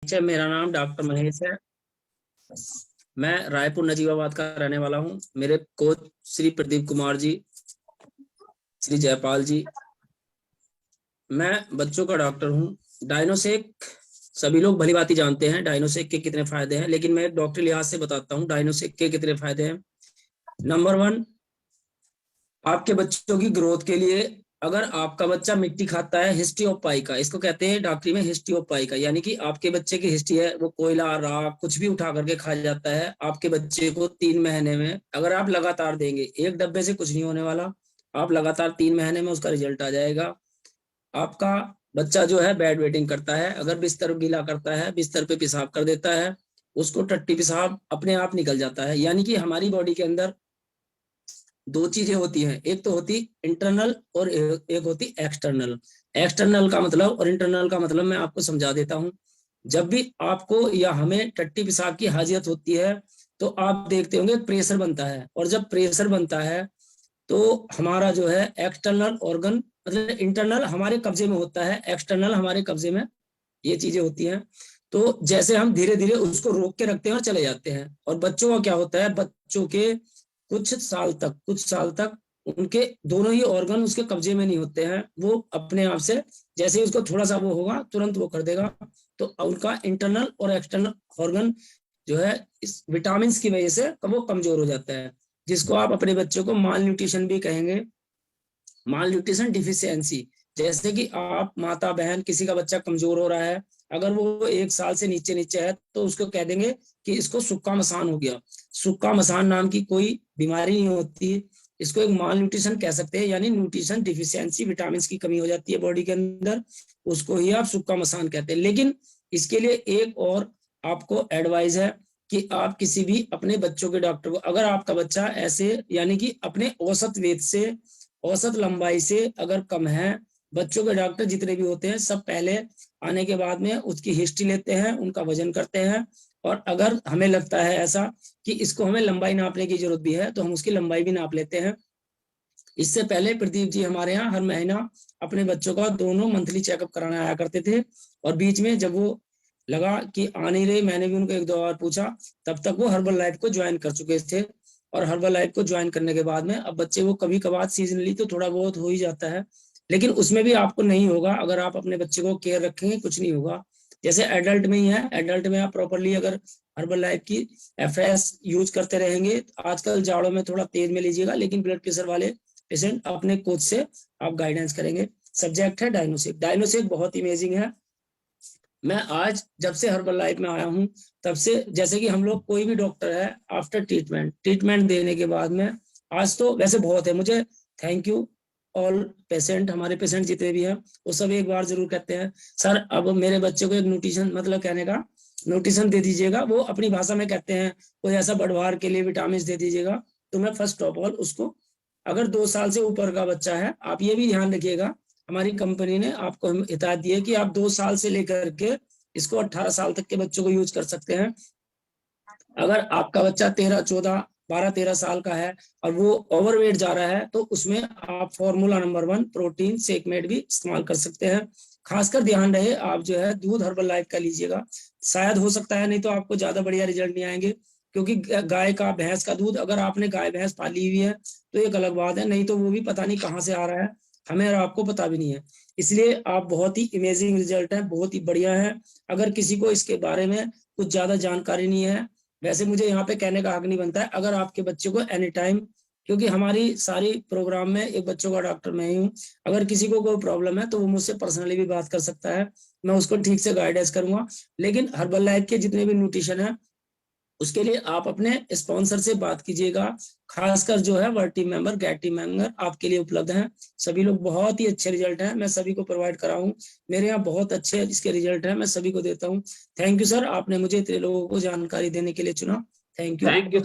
परिचय, मेरा नाम डॉक्टर महेश है। मैं रायपुर नजीबाबाद का रहने वाला हूँ। मेरे कोच श्री प्रदीप कुमार जी, श्री जयपाल जी। मैं बच्चों का डॉक्टर हूँ। डायनोसेक सभी लोग भली भांति जानते हैं डायनोसेक के कितने फायदे हैं, लेकिन मैं डॉक्टरी लिहाज से बताता हूँ डायनोसेक के कितने फायदे हैं। नंबर 1, आपके बच्चों की ग्रोथ के लिए। अगर आपका बच्चा मिट्टी खाता है, हिस्ट्री ऑफ पाई का, इसको कहते हैं डॉक्टरी में हिस्ट्री ऑफ पाई का, यानी कि आपके बच्चे की हिस्ट्री है, वो कोयला राख कुछ भी उठा करके खा जाता है, आपके बच्चे को 3 महीने में अगर आप लगातार देंगे, एक डब्बे से कुछ नहीं होने वाला, आप लगातार 3 महीने में उसका रिजल्ट आ जाएगा। आपका बच्चा जो है बेड वेटिंग करता है, अगर बिस्तर गीला करता है, बिस्तर पे पेशाब कर देता है, उसको टट्टी पेशाब अपने आप निकल जाता है। यानी कि हमारी बॉडी के अंदर दो चीजें होती हैं, एक तो होती इंटरनल और एक होती एक्सटर्नल। एक्सटर्नल का मतलब और इंटरनल का मतलब मैं आपको समझा देता हूँ। जब भी आपको या हमें टट्टी पेशाब की हाजियत होती है तो आप देखते होंगे प्रेशर बनता है, और जब प्रेशर बनता है तो हमारा जो है एक्सटर्नल ऑर्गन, मतलब इंटरनल हमारे कब्जे में होता है, एक्सटर्नल हमारे कब्जे में, ये चीजें होती हैं। तो जैसे हम धीरे धीरे उसको रोक के रखते हैं और चले जाते हैं। और बच्चों का क्या होता है, बच्चों के कुछ साल तक उनके दोनों ही ऑर्गन उसके कब्जे में नहीं होते हैं, वो अपने आप से जैसे ही उसको थोड़ा सा वो होगा तुरंत वो कर देगा। तो उनका इंटरनल और एक्सटर्नल ऑर्गन जो है इस विटामिन की वजह से वो कमजोर हो जाता है, जिसको आप अपने बच्चों को माल न्यूट्रिशन भी कहेंगे, माल न्यूट्रिशन डिफिशियंसी। जैसे कि आप माता बहन किसी का बच्चा कमजोर हो रहा है, अगर वो 1 साल से नीचे नीचे है तो उसको कह देंगे कि इसको सुक्का मसान हो गया। सुक्का मसान नाम की कोई बीमारी नहीं होती, इसको एक माल न्यूट्रिशन कह सकते हैं, यानी न्यूट्रिशन डिफिशियंसी, विटामिन की कमी हो जाती है बॉडी के अंदर, उसको ही आप सुक्का मसान कहते हैं। लेकिन इसके लिए एक और आपको एडवाइस है कि आप किसी भी अपने बच्चों के डॉक्टर को, अगर आपका बच्चा ऐसे यानी कि अपने औसत वेट से, औसत लंबाई से अगर कम है, बच्चों के डॉक्टर जितने भी होते हैं सब पहले आने के बाद में उसकी हिस्ट्री लेते हैं, उनका वजन करते हैं, और अगर हमें लगता है ऐसा कि इसको हमें लंबाई नापने की जरूरत भी है तो हम उसकी लंबाई भी नाप लेते हैं। इससे पहले प्रदीप जी हमारे यहाँ हर महीना अपने बच्चों का दोनों मंथली चेकअप कराने आया करते थे, और बीच में जब वो लगा कि आ नहीं रही, मैंने भी उनको 1-2 बार पूछा, तब तक वो हर्बल लाइफ को ज्वाइन कर चुके थे। और हर्बल लाइफ को ज्वाइन करने के बाद में अब बच्चे वो कभी कभार सीजनली तो थोड़ा बहुत हो ही जाता है, लेकिन उसमें भी आपको नहीं होगा अगर आप अपने बच्चे को केयर रखेंगे, कुछ नहीं होगा। जैसे एडल्ट में ही है, एडल्ट में आप प्रॉपरली अगर हर्बल लाइफ की एफएस यूज करते रहेंगे, आजकल जाड़ों में थोड़ा तेज में लीजिएगा, लेकिन ब्लड प्रेशर वाले पेशेंट अपने कोच से आप गाइडेंस करेंगे। सब्जेक्ट है डायनोसेक। डायनोसेक बहुत इमेजिंग है। मैं आज जब से हर्बल लाइफ में आया हूँ तब से, जैसे कि हम लोग कोई भी डॉक्टर है आफ्टर ट्रीटमेंट देने के बाद में, आज तो वैसे बहुत है, मुझे थैंक यू ऑल पेशेंट, हमारे पेशेंट जितने भी हैं वो सब एक बार जरूर कहते हैं, सर अब मेरे बच्चे को एक न्यूट्रिशन, मतलब कहने का न्यूट्रिशन दे दीजिएगा, वो अपनी भाषा में कहते हैं कोई ऐसा बढ़वार के लिए विटामिन दे दीजिएगा। तो मैं फर्स्ट ऑफ ऑल उसको, अगर 2 साल से ऊपर का बच्चा है, आप ये भी ध्यान रखिएगा, हमारी कंपनी ने आपको हिदायत दी है कि आप 2 साल से लेकर के इसको 18 साल तक के बच्चों को यूज कर सकते हैं। अगर आपका बच्चा 12-13 साल का है और वो ओवरवेट जा रहा है तो उसमें आप फॉर्मूला नंबर 1 प्रोटीन शेकमेट भी इस्तेमाल कर सकते हैं। खासकर ध्यान रहे आप जो है दूध हर्बल लाइफ का लीजिएगा, शायद हो सकता है, नहीं तो आपको ज्यादा बढ़िया रिजल्ट नहीं आएंगे, क्योंकि गाय का, भैंस का दूध, अगर आपने गाय भैंस पाली हुई है तो एक अलग बात है, नहीं तो वो भी पता नहीं कहाँ से आ रहा है, हमें और आपको पता भी नहीं है। इसलिए आप बहुत ही इमेजिंग रिजल्ट है, बहुत ही बढ़िया है। अगर किसी को इसके बारे में कुछ ज्यादा जानकारी नहीं है, वैसे मुझे यहाँ पे कहने का हक नहीं बनता है, अगर आपके बच्चे को एनी टाइम, क्योंकि हमारी सारी प्रोग्राम में एक बच्चों का डॉक्टर मैं ही हूँ, अगर किसी को कोई प्रॉब्लम है तो वो मुझसे पर्सनली भी बात कर सकता है, मैं उसको ठीक से गाइडेंस करूंगा। लेकिन हर्बल लाइफ के जितने भी न्यूट्रिशन है उसके लिए आप अपने स्पॉन्सर से बात कीजिएगा, खासकर जो है world team member, get team member आपके लिए उपलब्ध हैं, सभी लोग बहुत ही अच्छे रिजल्ट हैं, मैं सभी को प्रोवाइड करा हूँ, मेरे यहाँ बहुत अच्छे इसके रिजल्ट हैं, मैं सभी को देता हूँ। थैंक यू सर, आपने मुझे इतने लोगों को जानकारी देने के लिए चुना। Thank you.